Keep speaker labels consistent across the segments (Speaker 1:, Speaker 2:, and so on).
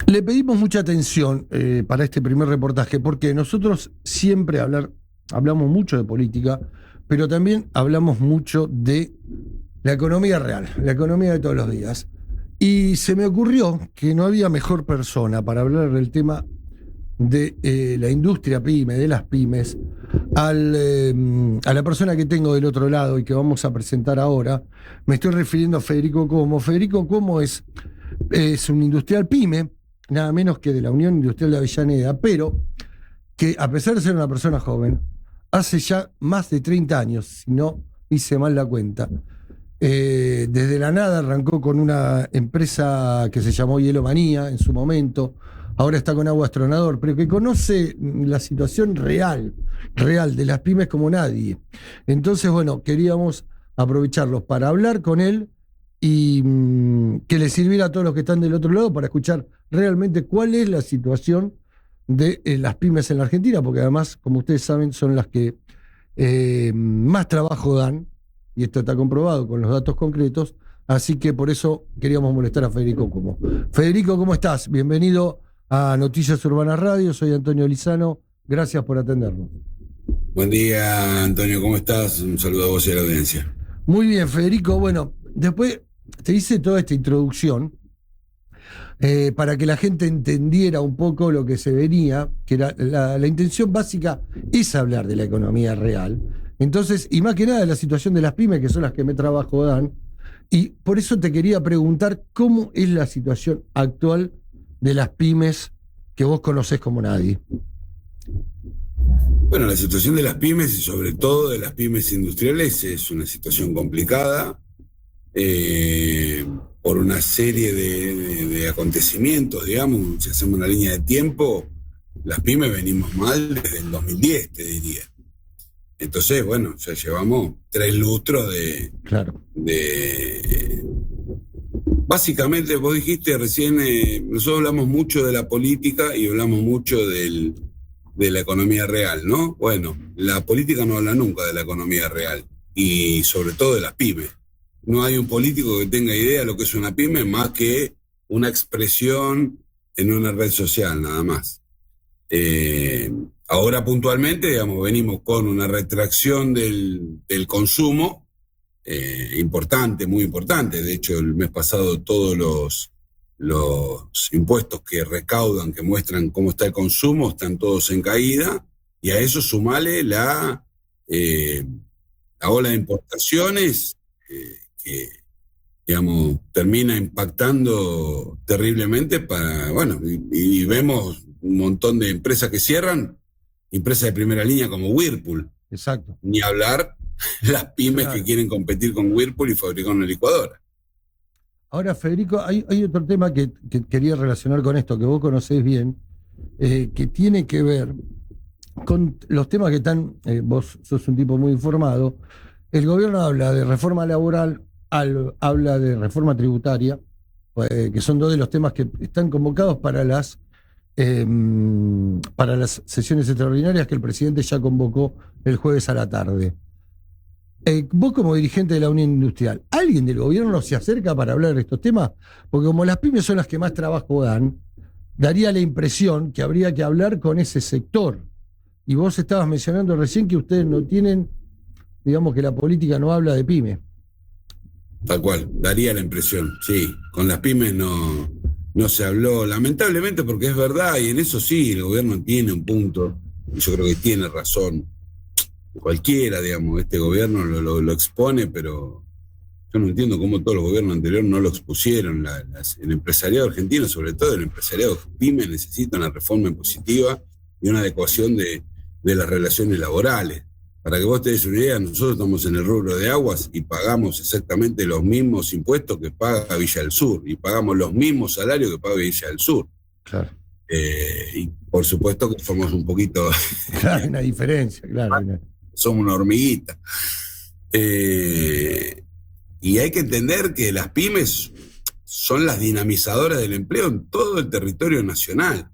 Speaker 1: Le pedimos mucha atención para este primer reportaje, porque nosotros siempre hablamos mucho de política, pero también hablamos mucho de la economía real, la economía de todos los días. Y se me ocurrió que no había mejor persona para hablar del tema de la industria pyme, de las pymes, a la persona que tengo del otro lado y que vamos a presentar ahora. Me estoy refiriendo a Federico Como. Federico Como es un industrial pyme, nada menos que de la Unión Industrial de Avellaneda, pero que a pesar de ser una persona joven, hace ya más de 30 años, si no hice mal la cuenta, desde la nada arrancó con una empresa que se llamó Hielo Manía en su momento, ahora está con Agua Astronador, pero que conoce la situación real de las pymes como nadie. Entonces, bueno, queríamos aprovecharlos para hablar con él y que le sirviera a todos los que están del otro lado para escuchar realmente cuál es la situación de las pymes en la Argentina, porque además, como ustedes saben, son las que más trabajo dan, y esto está comprobado con los datos concretos, así que por eso queríamos molestar a Federico Como. Federico, ¿cómo estás? Bienvenido a Noticias Urbanas Radio, soy Antonio Lizano, gracias por atendernos.
Speaker 2: Buen día, Antonio, ¿cómo estás? Un saludo a vos y a la audiencia.
Speaker 1: Muy bien, Federico, bueno, después te hice toda esta introducción para que la gente entendiera un poco lo que se venía, que era la intención básica es hablar de la economía real. Entonces, y más que nada de la situación de las pymes, que son las que me trabajo dan, y por eso te quería preguntar cómo es la situación actual de las pymes que vos conocés como nadie.
Speaker 2: Bueno, la situación de las pymes y sobre todo de las pymes industriales es una situación complicada por una serie de acontecimientos, digamos. Si hacemos una línea de tiempo, las pymes venimos mal desde el 2010, te diría. Entonces, bueno, ya llevamos 3 lustros básicamente, vos dijiste recién, nosotros hablamos mucho de la política y hablamos mucho de la economía real, ¿no? Bueno, la política no habla nunca de la economía real y sobre todo de las pymes. No hay un político que tenga idea de lo que es una pyme más que una expresión en una red social, nada más. Ahora puntualmente, digamos, venimos con una retracción del consumo importante, muy importante. De hecho, el mes pasado todos los impuestos que recaudan, que muestran cómo está el consumo, están todos en caída, y a eso sumale la ola de importaciones que, digamos, termina impactando terriblemente y vemos un montón de empresas que cierran, empresas de primera línea como Whirlpool.
Speaker 1: Exacto.
Speaker 2: Ni hablar las pymes, claro, que quieren competir con Whirlpool y fabricar una licuadora.
Speaker 1: Ahora, Federico, hay otro tema que quería relacionar con esto, que vos conocés bien, que tiene que ver con los temas que están, vos sos un tipo muy informado. El gobierno habla de reforma laboral, habla de reforma tributaria, que son dos de los temas que están convocados para las sesiones extraordinarias que el presidente ya convocó el jueves a la tarde. Vos como dirigente de la Unión Industrial, ¿alguien del gobierno se acerca para hablar de estos temas? Porque como las pymes son las que más trabajo dan, daría la impresión que habría que hablar con ese sector. Y vos estabas mencionando recién que ustedes no tienen, digamos que la política no habla de pymes.
Speaker 2: Tal cual, daría la impresión, sí. Con las pymes no se habló, lamentablemente, porque es verdad, y en eso sí, el gobierno tiene un punto, y yo creo que tiene razón. Cualquiera, digamos, este gobierno lo expone, pero yo no entiendo cómo todos los gobiernos anteriores no lo expusieron. El empresariado argentino, sobre todo el empresariado pyme, necesita una reforma impositiva y una adecuación de las relaciones laborales. Para que vos te des una idea, nosotros estamos en el rubro de aguas y pagamos exactamente los mismos impuestos que paga Villa del Sur y pagamos los mismos salarios que paga Villa del Sur.
Speaker 1: Claro.
Speaker 2: Y por supuesto que somos un poquito...
Speaker 1: Claro, hay una diferencia, claro.
Speaker 2: Somos una hormiguita. Y hay que entender que las pymes son las dinamizadoras del empleo en todo el territorio nacional.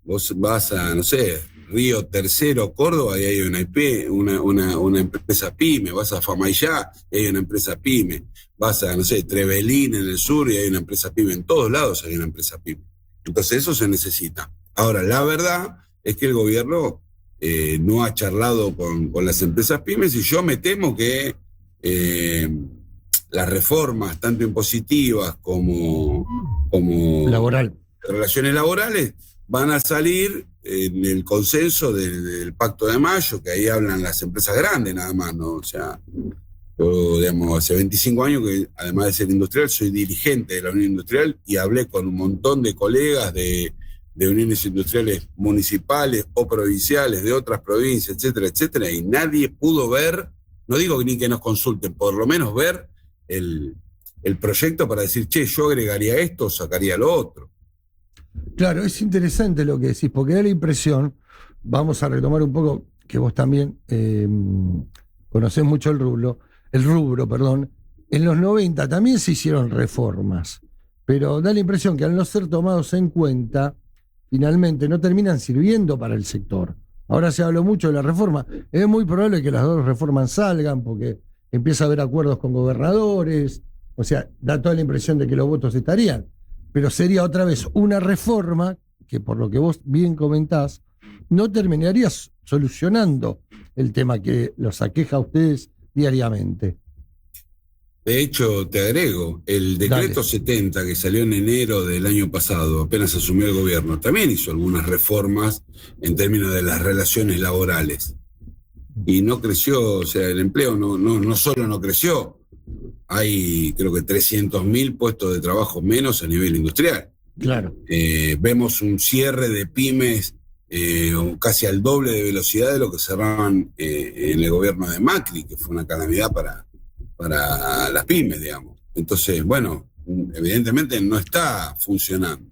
Speaker 2: Vos vas a, no sé, Río Tercero, Córdoba, y hay una empresa pyme. Vas a Famaillá y hay una empresa pyme. Vas a, no sé, Trevelín en el sur y hay una empresa pyme. En todos lados hay una empresa pyme. Entonces eso se necesita. Ahora, la verdad es que el gobierno no ha charlado con las empresas pymes, y yo me temo que las reformas, tanto impositivas como
Speaker 1: laboral,
Speaker 2: relaciones laborales, van a salir en el consenso del Pacto de Mayo, que ahí hablan las empresas grandes nada más, ¿no? O sea, yo, digamos, hace 25 años que, además de ser industrial, soy dirigente de la Unión Industrial, y hablé con un montón de colegas de uniones industriales municipales o provinciales de otras provincias, etcétera, etcétera, y nadie pudo ver, no digo ni que nos consulten, por lo menos ver el proyecto para decir, che, yo agregaría esto o sacaría lo otro.
Speaker 1: Claro, es interesante lo que decís, porque da la impresión, vamos a retomar un poco, que vos también conocés mucho el rubro, en los 90 también se hicieron reformas, pero da la impresión que al no ser tomados en cuenta, finalmente no terminan sirviendo para el sector. Ahora se habló mucho de la reforma, es muy probable que las dos reformas salgan, porque empieza a haber acuerdos con gobernadores, o sea, da toda la impresión de que los votos estarían. Pero sería otra vez una reforma que, por lo que vos bien comentás, no terminaría solucionando el tema que los aqueja a ustedes diariamente.
Speaker 2: De hecho, te agrego, el decreto 70 que salió en enero del año pasado, apenas asumió el gobierno, también hizo algunas reformas en términos de las relaciones laborales. Y no creció, o sea, el empleo no solo no creció, hay creo que 300.000 puestos de trabajo menos a nivel industrial.
Speaker 1: Claro.
Speaker 2: Vemos un cierre de pymes casi al doble de velocidad de lo que cerraban en el gobierno de Macri, que fue una calamidad para las pymes, digamos. Entonces, bueno, evidentemente no está funcionando.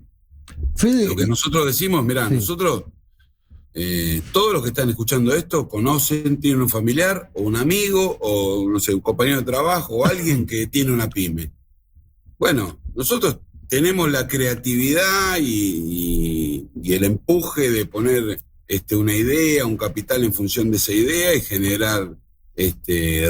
Speaker 1: Fede,
Speaker 2: lo que nosotros decimos, mirá,
Speaker 1: sí.
Speaker 2: Nosotros, todos los que están escuchando esto conocen, tienen un familiar o un amigo o, no sé, un compañero de trabajo o alguien que tiene una pyme. Bueno, nosotros tenemos la creatividad y el empuje de poner una idea, un capital en función de esa idea y generar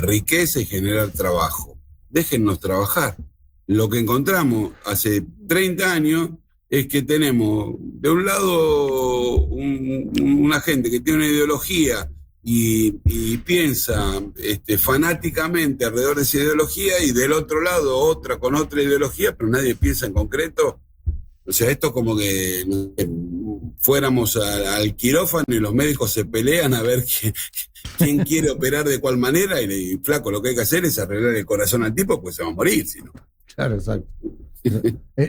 Speaker 2: riqueza y generar trabajo. Déjennos trabajar. Lo que encontramos hace 30 años es que tenemos de un lado una gente que tiene una ideología y piensa fanáticamente alrededor de esa ideología, y del otro lado otra con otra ideología, pero nadie piensa en concreto. O sea, esto como que fuéramos al quirófano y los médicos se pelean a ver quién quiere operar de cuál manera, y flaco, lo que hay que hacer es arreglar el corazón al tipo, pues se va a morir, si no.
Speaker 1: Claro, exacto.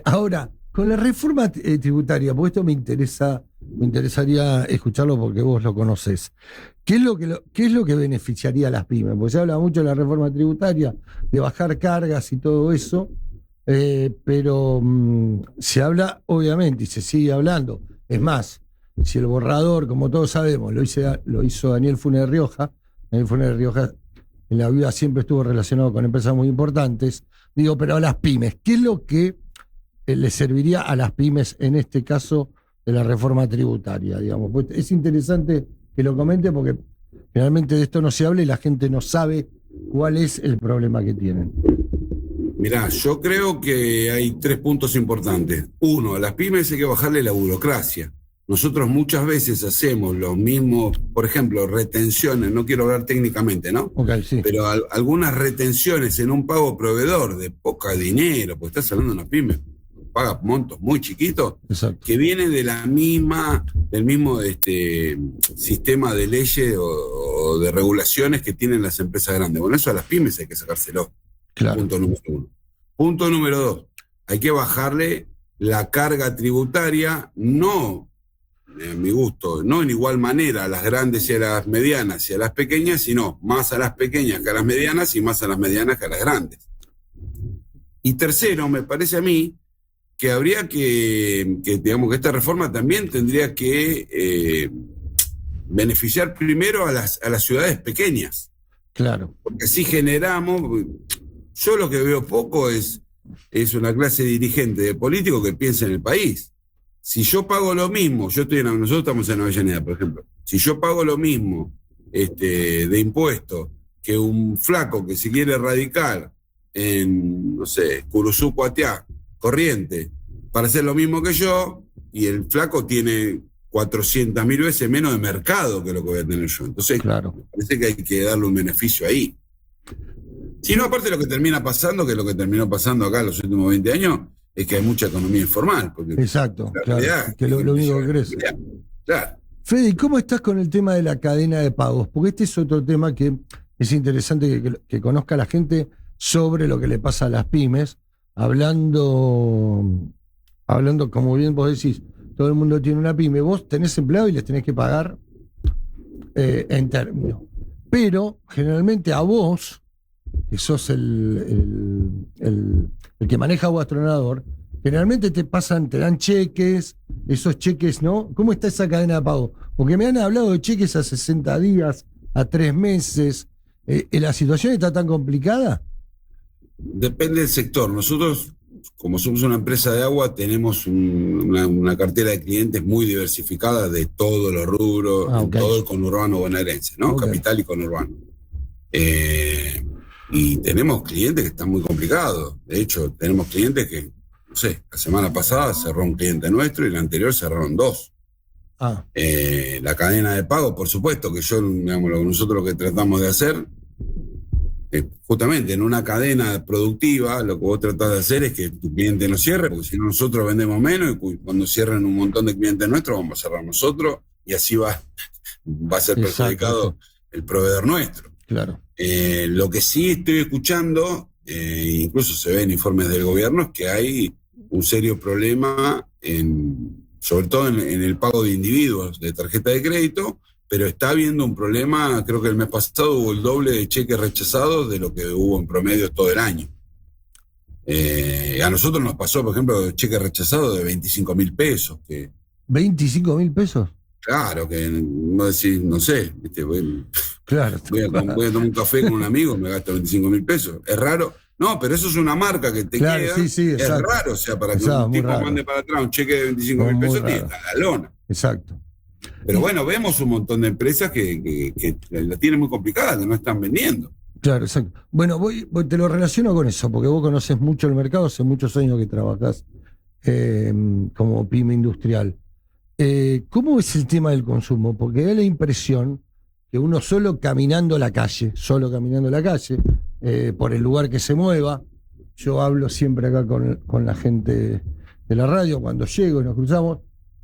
Speaker 1: Ahora, con la reforma tributaria, porque esto me interesaría escucharlo porque vos lo conocés. ¿Qué es lo que beneficiaría a las pymes? Porque se habla mucho de la reforma tributaria, de bajar cargas y todo eso, pero se habla, obviamente, y se sigue hablando. Es más, si el borrador, como todos sabemos, lo hizo Daniel Funes de Rioja, en la vida siempre estuvo relacionado con empresas muy importantes, digo, pero a las pymes, ¿qué es lo que le serviría a las pymes en este caso de la reforma tributaria, digamos? Pues es interesante que lo comente porque realmente de esto no se habla y la gente no sabe cuál es el problema que tienen.
Speaker 2: Mirá, yo creo que hay 3 puntos importantes. Uno, a las pymes hay que bajarle la burocracia. Nosotros muchas veces hacemos los mismos, por ejemplo, retenciones, no quiero hablar técnicamente, ¿no?
Speaker 1: Okay, sí.
Speaker 2: Pero algunas retenciones en un pago proveedor de poca dinero, pues estás hablando de una pyme, paga montos muy chiquitos.
Speaker 1: Exacto.
Speaker 2: Que vienen de del mismo sistema de leyes o de regulaciones que tienen las empresas grandes. Bueno, eso a las pymes hay que sacárselo.
Speaker 1: Claro.
Speaker 2: Punto número 1. Punto número 2. Hay que bajarle la carga tributaria, no, a mi gusto, no en igual manera a las grandes y a las medianas y a las pequeñas, sino más a las pequeñas que a las medianas y más a las medianas que a las grandes. Y tercero, me parece a mí que habría que digamos que esta reforma también tendría que beneficiar primero a las ciudades pequeñas.
Speaker 1: Claro.
Speaker 2: Porque así generamos. Yo lo que veo poco es una clase dirigente de político que piensa en el país. Si yo pago lo mismo, nosotros estamos en Avellaneda, por ejemplo, si yo pago lo mismo de impuestos que un flaco que se quiere radicar en, no sé, Curuzú, Cuatiá, Corrientes, para hacer lo mismo que yo, y el flaco tiene 400.000 veces menos de mercado que lo que voy a tener yo. Entonces,
Speaker 1: Claro.
Speaker 2: me parece que hay que darle un beneficio ahí. Si no, aparte lo que termina pasando, que es lo que terminó pasando acá en los últimos 20 años, es que hay mucha economía informal. Porque
Speaker 1: Exacto,
Speaker 2: la
Speaker 1: claro.
Speaker 2: realidad
Speaker 1: Que es lo único que crece.
Speaker 2: Claro.
Speaker 1: Fede, ¿y cómo estás con el tema de la cadena de pagos? Porque este es otro tema que es interesante que conozca la gente sobre lo que le pasa a las pymes, hablando, como bien vos decís, todo el mundo tiene una pyme, vos tenés empleado y les tenés que pagar en términos. Pero generalmente a vos, que sos el que maneja vos Astronador, generalmente te dan cheques, esos cheques, ¿no? ¿Cómo está esa cadena de pago? Porque me han hablado de cheques a 60 días, a 3 meses. ¿La situación está tan complicada?
Speaker 2: Depende del sector. Nosotros, como somos una empresa de agua, tenemos una cartera de clientes muy diversificada de todos los rubros,
Speaker 1: Okay.
Speaker 2: en todo el conurbano bonaerense, ¿no?
Speaker 1: Okay.
Speaker 2: Capital y conurbano. Y tenemos clientes que están muy complicados. De hecho, tenemos clientes que, no sé, la semana pasada cerró un cliente nuestro y la anterior cerraron 2. La cadena de pago, por supuesto, que nosotros lo que tratamos de hacer, justamente en una cadena productiva, lo que vos tratás de hacer es que tu cliente no cierre, porque si no nosotros vendemos menos y cuando cierren un montón de clientes nuestros, vamos a cerrar nosotros y así va a ser perjudicado el proveedor nuestro.
Speaker 1: Claro.
Speaker 2: Lo que sí estoy escuchando, incluso se ve en informes del gobierno, es que hay un serio problema, sobre todo en el pago de individuos de tarjeta de crédito, pero está habiendo un problema. Creo que el mes pasado hubo el doble de cheques rechazados de lo que hubo en promedio todo el año. A nosotros nos pasó, por ejemplo, cheques rechazados de 25.000 pesos.
Speaker 1: ¿25.000 pesos?
Speaker 2: Claro, que no decir, no sé, ¿viste? Voy a tomar un café con un amigo, me gasto 25.000 pesos. Es raro. No, pero eso es una marca que te queda.
Speaker 1: Sí,
Speaker 2: es raro, o sea, para que un tipo mande para atrás un cheque de 25.000 pesos, tiene la lona.
Speaker 1: Exacto.
Speaker 2: Pero bueno, vemos un montón de empresas que la tienen muy complicada, que no están vendiendo.
Speaker 1: Claro, exacto. Bueno, te lo relaciono con eso, porque vos conoces mucho el mercado, hace muchos años que trabajás como pyme industrial. ¿Cómo es el tema del consumo? Porque da la impresión que uno solo caminando la calle, por el lugar que se mueva, yo hablo siempre acá con la gente de la radio, cuando llego y nos cruzamos,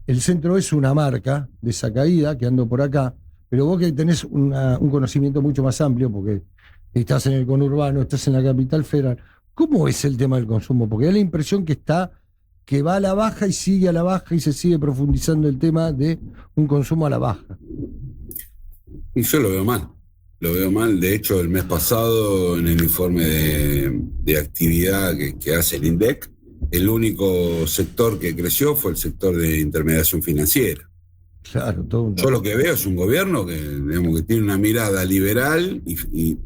Speaker 1: el centro es una marca de esa caída, que ando por acá, pero vos que tenés un conocimiento mucho más amplio, porque estás en el conurbano, estás en la capital federal, ¿cómo es el tema del consumo? Porque da la impresión que va a la baja y sigue a la baja y se sigue profundizando el tema de un consumo a la baja.
Speaker 2: Y yo lo veo mal. De hecho, el mes pasado, en el informe de actividad que hace el INDEC, el único sector que creció fue el sector de intermediación financiera.
Speaker 1: Claro,
Speaker 2: Yo lo que veo es un gobierno que tiene una mirada liberal y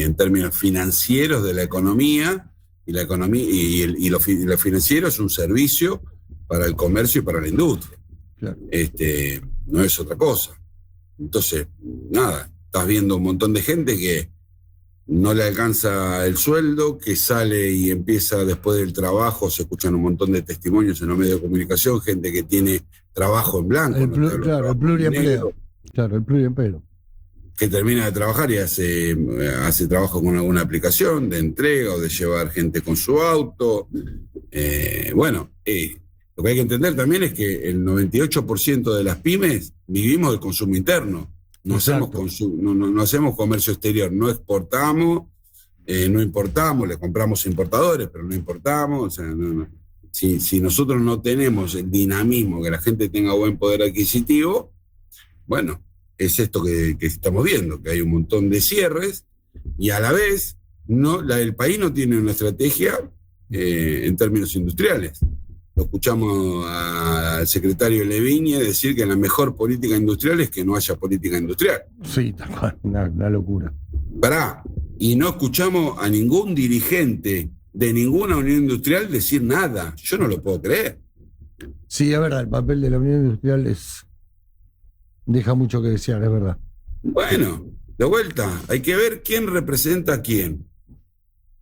Speaker 2: en términos financieros de la economía, y la economía y lo financiero es un servicio para el comercio y para la industria.
Speaker 1: Claro.
Speaker 2: No es otra cosa. Entonces, nada, estás viendo un montón de gente que no le alcanza el sueldo, que sale y empieza después del trabajo. Se escuchan un montón de testimonios en los medios de comunicación, gente que tiene trabajo en blanco.
Speaker 1: El pluriempleo. Claro, el pluriempleo.
Speaker 2: Que termina de trabajar y hace trabajo con alguna aplicación de entrega o de llevar gente con su auto. Lo que hay que entender también es que el 98% de las pymes vivimos del consumo interno. No hacemos comercio exterior, no exportamos, no importamos, le compramos a importadores, pero no importamos. O sea, si nosotros no tenemos el dinamismo, que la gente tenga buen poder adquisitivo, bueno, es esto que estamos viendo, que hay un montón de cierres y a la vez el país no tiene una estrategia en términos industriales. Lo escuchamos al secretario Leviñe decir que la mejor política industrial es que no haya política industrial.
Speaker 1: Sí, tal cual, una locura.
Speaker 2: Y no escuchamos a ningún dirigente de ninguna unión industrial decir nada. Yo no lo puedo creer.
Speaker 1: Sí, es verdad, el papel de la unión industrial deja mucho que desear, es verdad.
Speaker 2: Bueno, de vuelta, hay que ver quién representa a quién.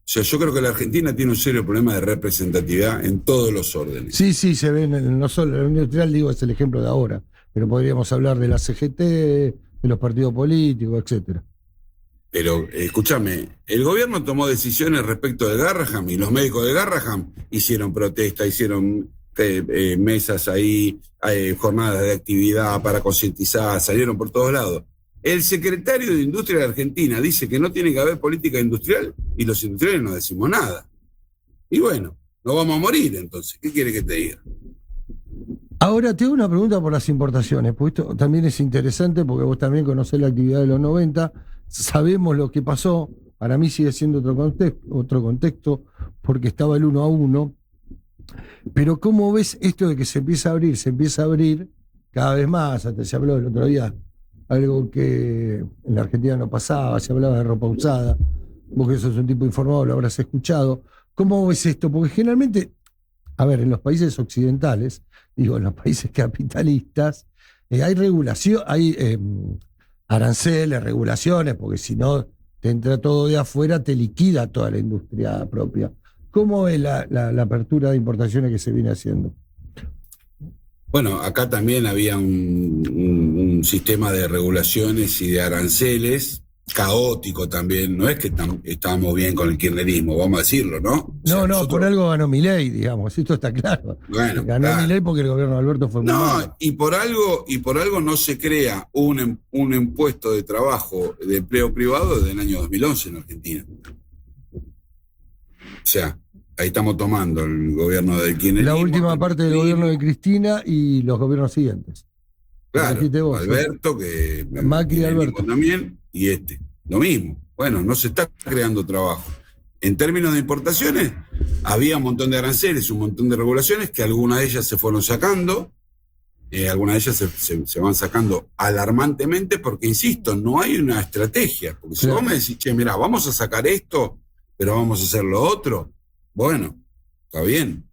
Speaker 2: sea, yo creo que la Argentina tiene un serio problema de representatividad en todos los órdenes.
Speaker 1: Sí, se ven, no solo la Unión Industrial, digo, es el ejemplo de ahora, pero podríamos hablar de la CGT, de los partidos políticos, etcétera.
Speaker 2: Pero, escúchame, el gobierno tomó decisiones respecto de Garrahan y los médicos de Garrahan hicieron protesta, hicieron mesas ahí, jornadas de actividad para concientizar, salieron por todos lados. El secretario de Industria de Argentina dice que no tiene que haber política industrial y los industriales no decimos nada. Y bueno, nos vamos a morir entonces. ¿Qué quiere que te diga?
Speaker 1: Ahora te hago una pregunta por las importaciones, porque esto también es interesante porque vos también conocés la actividad de los 90, sabemos lo que pasó, para mí sigue siendo otro contexto porque estaba el 1-1, pero ¿cómo ves esto de que se empieza a abrir cada vez más? Hasta se habló el otro día, algo que en la Argentina no pasaba, se hablaba de ropa usada, vos que sos un tipo informado lo habrás escuchado. ¿Cómo ves esto? Porque generalmente, a ver, en los países occidentales, digo, en los países capitalistas, hay regulación, hay aranceles, regulaciones, porque si no te entra todo de afuera, te liquida toda la industria propia. ¿Cómo es la apertura de importaciones que se viene haciendo?
Speaker 2: Bueno, acá también había un sistema de regulaciones y de aranceles caótico también. No es que estábamos bien con el kirchnerismo, vamos a decirlo, ¿no? O sea,
Speaker 1: No,
Speaker 2: nosotros...
Speaker 1: por algo ganó Milei, digamos, esto está claro.
Speaker 2: Bueno,
Speaker 1: ganó
Speaker 2: claro.
Speaker 1: Milei porque el gobierno de Alberto fue muy malo.
Speaker 2: Y por algo no se crea un impuesto de trabajo de empleo privado desde el año 2011 en Argentina. O sea, ahí estamos tomando el gobierno de kirchnerismo.
Speaker 1: La última parte del gobierno de Cristina y los gobiernos siguientes.
Speaker 2: Claro,
Speaker 1: vos,
Speaker 2: Alberto, que
Speaker 1: Macri y Alberto
Speaker 2: también, y lo mismo. Bueno, no se está creando trabajo. En términos de importaciones, había un montón de aranceles, un montón de regulaciones, que algunas de ellas se fueron sacando, algunas de ellas se van sacando alarmantemente, porque, insisto, no hay una estrategia. Porque si vos me decís, che, mirá, vamos a sacar esto, pero vamos a hacer lo otro, bueno, está bien.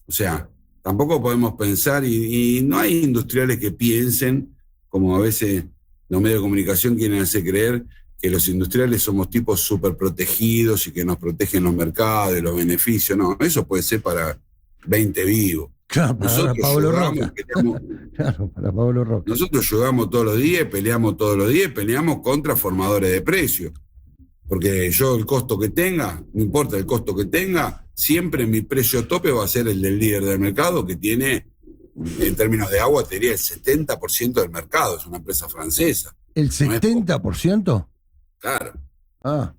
Speaker 2: O sea, tampoco podemos pensar, y no hay industriales que piensen, como a veces los medios de comunicación quieren hacer creer, que los industriales somos tipos súper protegidos y que nos protegen los mercados y los beneficios. No, eso puede ser para 20 vivos.
Speaker 1: Claro, para Pablo Roca. Claro, para Pablo Roca.
Speaker 2: Nosotros jugamos todos los días, peleamos todos los días, peleamos contra formadores de precios. Porque yo el costo que tenga, no importa el costo que tenga, siempre mi precio tope va a ser el del líder del mercado, que tiene, en términos de agua, te diría el 70% del mercado, es una empresa francesa.
Speaker 1: ¿El 70%?
Speaker 2: Claro.
Speaker 1: Ah.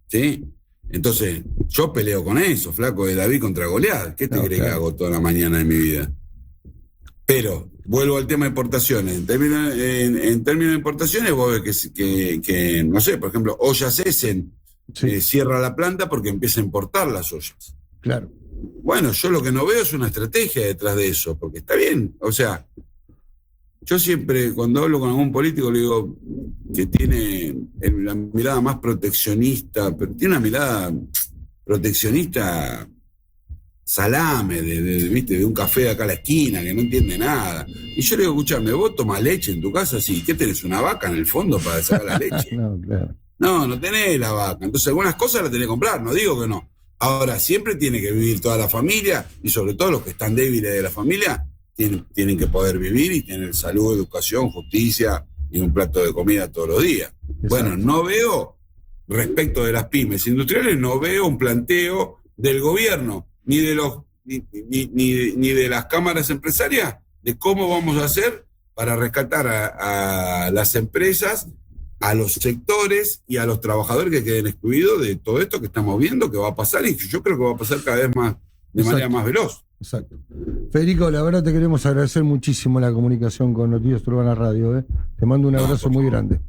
Speaker 2: ¿Sí? Entonces, yo peleo con eso, flaco, de David contra Goliat. ¿Qué te crees que hago toda la mañana de mi vida? Pero, vuelvo al tema de importaciones. En términos de importaciones, vos ves que no sé, por ejemplo, Ollas Essen cierra la planta porque empieza a importar las ollas.
Speaker 1: Claro.
Speaker 2: Bueno, yo lo que no veo es una estrategia detrás de eso, porque está bien, o sea, yo siempre, cuando hablo con algún político, le digo que tiene la mirada más proteccionista, pero tiene una mirada proteccionista salame, ¿viste? De un café acá a la esquina, que no entiende nada. Y yo le digo, escuchame, ¿vos tomás leche en tu casa? Sí. ¿Qué tenés, una vaca en el fondo para sacar la leche?
Speaker 1: No, claro.
Speaker 2: No tenés la vaca. Entonces algunas cosas las tenés que comprar, no digo que no. Ahora, siempre tiene que vivir toda la familia, y sobre todo los que están débiles de la familia, tienen que poder vivir y tener salud, educación, justicia y un plato de comida todos los días. Exacto. Bueno, no veo, respecto de las pymes industriales, no veo un planteo del gobierno, ni de las cámaras empresarias, de cómo vamos a hacer para rescatar a las empresas, a los sectores y a los trabajadores que queden excluidos de todo esto que estamos viendo, que va a pasar, y yo creo que va a pasar cada vez más, de manera más veloz.
Speaker 1: Exacto. Federico, la verdad te queremos agradecer muchísimo la comunicación con Noticias Urbanas Radio. Te mando un abrazo muy grande.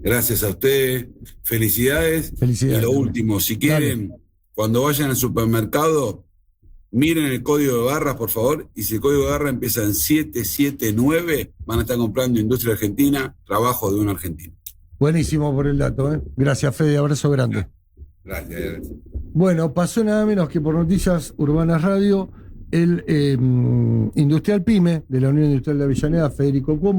Speaker 2: Gracias a usted, felicidades. Y lo último, si quieren, cuando vayan al supermercado, miren el código de barras, por favor, y si el código de barra empieza en 779, van a estar comprando Industria Argentina, trabajo de un argentino.
Speaker 1: Buenísimo por el dato, Gracias, Fede, abrazo grande.
Speaker 2: Gracias.
Speaker 1: Bueno, pasó nada menos que por Noticias Urbanas Radio el industrial PYME de la Unión Industrial de Avellaneda, Federico Cuomo.